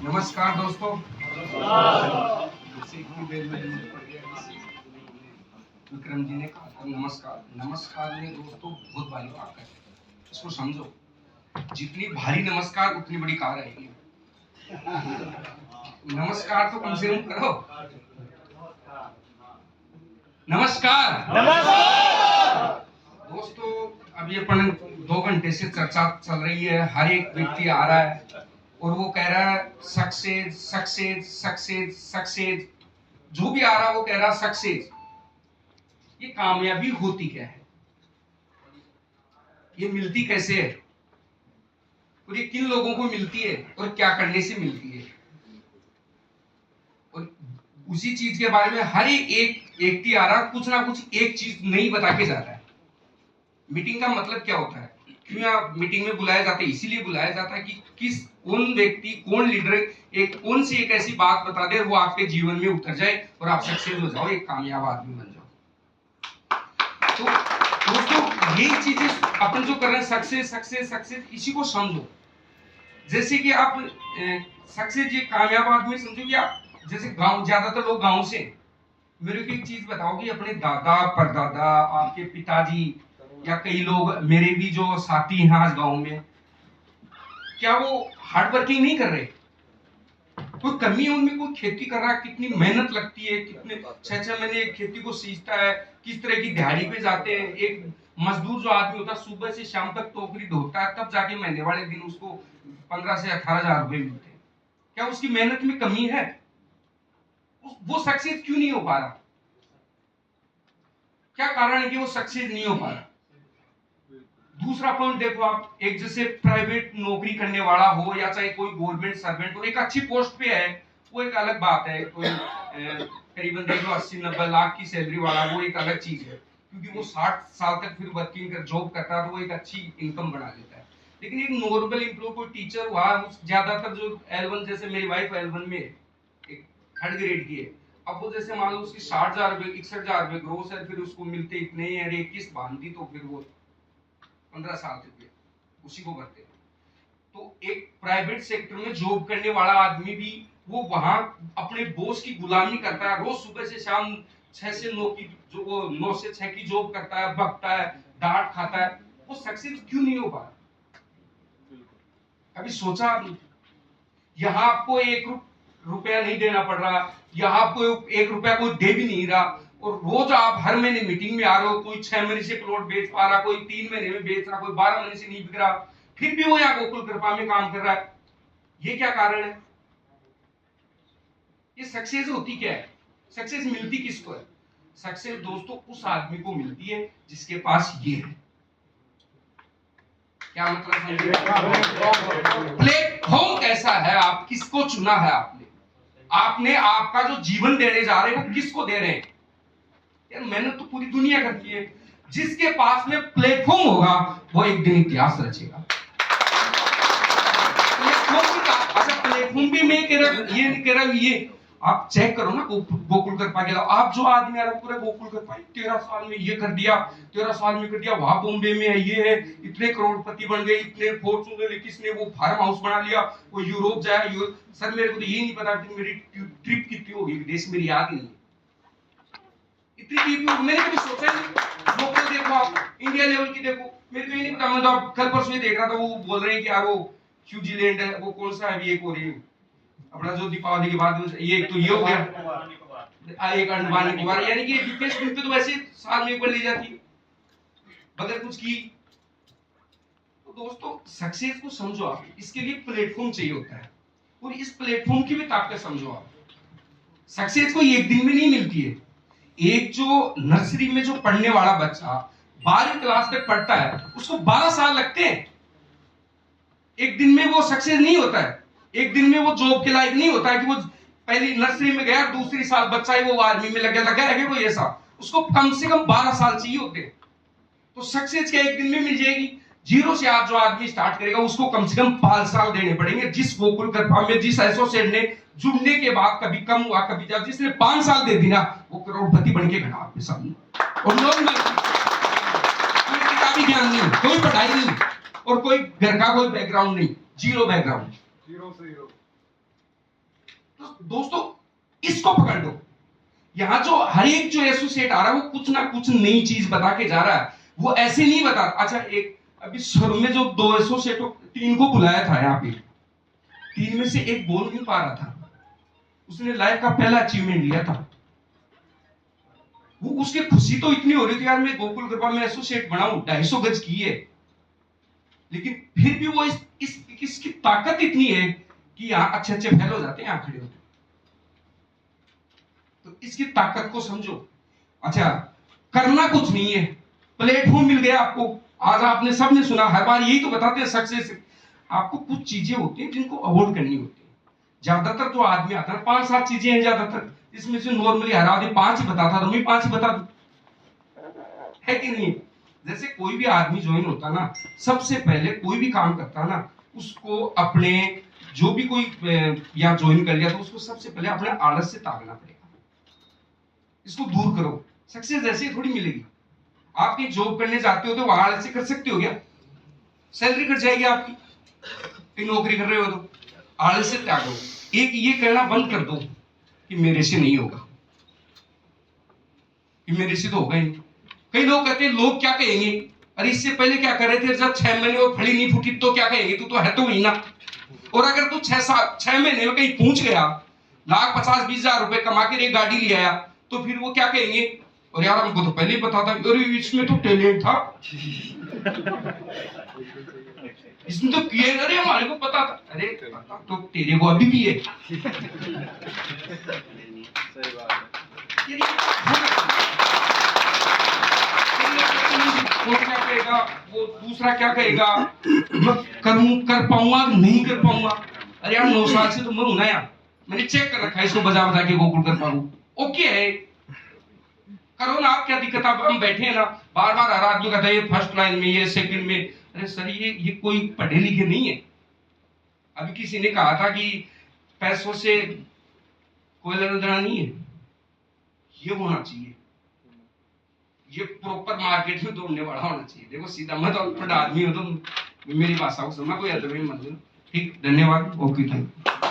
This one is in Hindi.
नमस्कार दोस्तों। विक्रम जी ने कहा था नमस्कार। नमस्कार में दोस्तों बहुत भारी ताकत है, इसको समझो। जितनी भारी नमस्कार उतनी बड़ी कार आएगी। नमस्कार तो कम से कम करो। नमस्कार दोस्तों। अभी अपन 2 घंटे से चर्चा चल रही है। हर एक व्यक्ति आ रहा है और वो कह रहा है सक्सेस सक्सेस सक्सेस सक्सेस। जो भी आ रहा है वो कह रहा है सक्सेस। ये कामयाबी होती क्या है, ये मिलती कैसे है, और ये किन लोगों को मिलती है और क्या करने से मिलती है। और उसी चीज के बारे में हर एक व्यक्ति आ रहा कुछ ना कुछ एक चीज नई बता के जा रहा है। मीटिंग का मतलब क्या होता है, क्यों आप मीटिंग में बुलाया जाता है? इसीलिए बुलाया जाता है कि कौन व्यक्ति, कौन लीडर कौन सी एक ऐसी बात बता दे वो आपके जीवन में उतर जाए और आप सक्सेस हो जाओ, एक कामयाब आदमी बन जाओ। तो दोस्तों यही चीजें अपन जो कर रहे हैं, सक्सेस सक्सेस सक्सेस, इसी को समझो। जैसे कि आप सक्सेस, ये कामयाब आदमी समझो कि आप जैसे गांव, ज्यादातर लोग गांव से। मेरे को एक चीज बताओ कि अपने दादा परदादा, आपके पिताजी या कई लोग मेरे भी जो साथी हैं आज गांव में, क्या वो हार्ड वर्किंग नहीं कर रहे? कोई कमी है उनमें? कोई खेती कर रहा है, कितनी मेहनत लगती है, कितने 6-6 महीने खेती को सींचता है, किस तरह की दिहाड़ी पे जाते हैं। एक मजदूर जो आदमी होता है सुबह से शाम तक टोकरी ढोता है, तब जाके महीने वाले दिन उसको 15 से 18,000 रुपए मिलते हैं। क्या उसकी मेहनत में कमी है? वो सक्सेस क्यों नहीं हो पा रहा? क्या कारण है कि वो सक्सेस नहीं हो पा रहा? दूसरा पॉइंट देखो आप, एक जैसे प्राइवेट नौकरी करने वाला हो या चाहे कोई गवर्नमेंट सर्वेंट हो, एक अच्छी पोस्ट पे है, वो एक अलग बात है। कोई करीबन देख लो 80-90 लाख की सैलरी वाला, वो एक अलग चीज है, क्योंकि वो 60 साल तक फिर वर्किंग कर जॉब करता है तो वो एक अच्छी इनकम बना लेता है। लेकिन एक नॉर्मल एम्प्लॉय, कोई टीचर हुआ, ज्यादातर जो L1, जैसे मेरी वाइफ L1 में एक 3rd ग्रेड की है, अब वो जैसे मान लो उसकी 60,000 रुपए 61,000 रुपए ग्रोस है, फिर उसको मिलते इतने ही, अरे किस बांधी, तो फिर वो 15 साल तक उसी को करते हैं। तो एक प्राइवेट सेक्टर में जॉब करने वाला आदमी भी वो वहां अपने बॉस की गुलामी करता है, रोज सुबह से शाम 6 से 9 की जो वो 9 से 6 की जॉब करता है, भगता है, डांट खाता है। वो सक्सेस क्यों नहीं हो पा रहा? कभी सोचा आपने? यहाँ आपको 1 रुपया नहीं देना पड़ रहा, यहाँ आपको 1 रुपया कोई दे भी नहीं रहा, और रोज आप हर महीने मीटिंग में आ रहे हो। कोई 6 महीने से प्लॉट बेच पा रहा, कोई 3 महीने में बेच रहा, कोई 12 महीने से नहीं बिक रहा, फिर भी वो यहाँ गोकुल कृपा में काम कर रहा है। ये क्या कारण है? ये सक्सेस होती क्या है? सक्सेस मिलती किसको है? सक्सेस दोस्तों उस आदमी को मिलती है जिसके पास ये है। क्या मतलब? प्लेटफॉर्म कैसा है, आप किसको चुना है आपने आपका जो जीवन देने जा रहे हैं वो किसको दे रहे हैं? यार मेहनत तो पूरी दुनिया करती है। जिसके पास में प्लेटफॉर्म होगा वो एक दिन इतिहास रचेगा। प्लेटफॉर्म भी मैं कह रहा, ये नहीं कह रहा, ये आप चेक करो ना गोकुल कृपा के। आप जो आदमी आ रहा पूरा गोकुल कृपा 13 साल में ये कर दिया, 13 साल में कर दिया, वहां बॉम्बे में है, ये है, इतने करोड़पति बन गए, इतने फॉर्चूनर, किसने वो फार्म हाउस बना लिया, वो यूरोप जाए। सर मेरे को तो ये नहीं पता कि मेरी ट्रिप कितनी होगी विदेश, मेरी याद ही नहीं। इतनी ट्रिप मैंने कभी सोचा नहीं। लोकल देखो आप, इंडिया लेवल की देखो, मेरे को ये नहीं पता। मैं तो कल परसों ही देख रहा था, वो बोल रहे हैं कि यार वो स्विट्जरलैंड है, वो कौन सा है अभी, एक हो रही है अपना जो दीपावली के बाद, ये एक तो ये हो गया, एक अंडमान निकोबार, यानी कि विदेश ट्रिप तो वैसे साल में एक बार ली जाती है बगैर कुछ की। तो दोस्तों सक्सेस को समझो आप, इसके लिए प्लेटफॉर्म चाहिए होता है, और इस प्लेटफॉर्म की भी ताकत समझो आप। सक्सेस को एक दिन में नहीं मिलती है। एक जो नर्सरी में जो पढ़ने वाला बच्चा 12वीं क्लास तक पढ़ता है, उसको 12 साल लगते हैं। एक दिन में वो सक्सेस नहीं होता है, एक दिन में वो जॉब के लायक नहीं होता है कि वो पहली नर्सरी में गया, दूसरी साल बच्चा है वो आर्मी में लगा है कोई ऐसा। उसको कम से कम 12 साल चाहिए होते हैं। तो सक्सेस क्या एक दिन में मिल जाएगी? जीरो से आज जो आदमी स्टार्ट करेगा उसको कम से कम 5 साल देने पड़ेंगे। जिस गोकुल कृपा में, जिस एसोसिएट ने जुड़ने के बाद कभी कम हुआ कभी ज्यादा, जिसने 5 साल दे दी ना, वो करोड़पति बन के खड़ा आपके सामने। और नॉर्मल कोई किताबी ज्ञान नहीं, कोई पढ़ाई नहीं, और कोई घर का कोई बैकग्राउंड नहीं, जीरो बैकग्राउंड, जीरो से हीरो। तो दोस्तों इसको पकड़ लो। यहाँ जो हर एक जो एसोसिएट आ रहा है वो कुछ ना कुछ नई चीज बता के जा रहा है, वो ऐसे नहीं बता। अच्छा, एक अभी शुरू में जो 2 एसोसिएटों 3 को बुलाया था यहाँ पे, 3 में से एक बोल नहीं पा रहा था, उसने लाइफ का पहला अचीवमेंट लिया था। वो उसकी खुशी तो इतनी हो रही थी, यार मैं गोकुल कृपा में एसोसिएट बना हूं, 250 गज की है, लेकिन फिर भी वो इसकी ताकत इतनी है कि यहाँ अच्छे अच्छे फैल हो जाते हैं, यहाँ खड़े होते। तो इसकी ताकत को समझो। अच्छा, करना कुछ नहीं है, प्लेटफॉर्म मिल गया आपको। आज आपने सबने सुना, हर बार यही तो बताते हैं सक्सेस। आपको कुछ चीजें होती हैं जिनको अवॉइड करनी होती है। ज्यादातर जो आदमी आता है 5-7 चीजें हैं ज्यादातर, इसमें से नॉर्मली हर आदमी 5 ही बताता, तो मैं 5 ही बता दूं, है कि नहीं? जैसे कोई भी आदमी ज्वाइन होता ना, सबसे पहले कोई भी काम करता ना, उसको अपने जो भी कोई यहाँ ज्वाइन कर लिया तो उसको सबसे पहले अपने आलस से तागना पड़ेगा। इसको दूर करो, सक्सेस ऐसे थोड़ी मिलेगी। आप कहीं जॉब करने जाते हो तो वहां आलस से कर सकते हो क्या? सैलरी कट जाएगी आपकी। कहीं नौकरी कर रहे हो तो आलस से त्यागो। एक ये कहना बंद कर दो कि मेरे से नहीं होगा, कि मेरे से तो होगा ही नहीं। कई लोग कहते हैं लोग क्या कहेंगे, अरे इससे पहले क्या कर रहे थे, जब 6 महीने और फली नहीं फूटी तो क्या कहेंगे, तू तो है तो वही ना। और अगर तू 6 महीने में कहीं पहुंच गया, 1,50,000-20,000 रुपए कमा के एक गाड़ी ले आया, तो फिर वो क्या कहेंगे, और यार हमको तो पहले ही पता था, अरे इसमें तो टैलेंट था, इसमें तो किए, अरे हमारे को पता था। अरे पता तो तेरे को अभी भी है। सही बात है। वो क्या कहेगा, वो दूसरा क्या कहेगा, मैं कर पाऊंगा नहीं कर पाऊंगा। अरे यार 9 साल से तो मैं हूं ना यार, मैंने चेक कर रखा है इसको, बजा बजा के गोकुल कर पाऊं। ओके है, करो ना, आप क्या दिक्कत। आप हम बैठे हैं ना, बार बार हर आदमी कहता है ये फर्स्ट लाइन में, ये सेकंड में। अरे सर, ये कोई पढ़े लिखे नहीं है। अभी किसी ने कहा था कि पैसों से कोई लेना देना नहीं है, ये होना चाहिए, ये प्रॉपर मार्केट में दौड़ने वाला होना चाहिए। देखो सीधा, मैं तो अनपढ़ आदमी हूं, तो मेरी भाषा को सुनना कोई अदब मत। ठीक, धन्यवाद। Okay, thank you.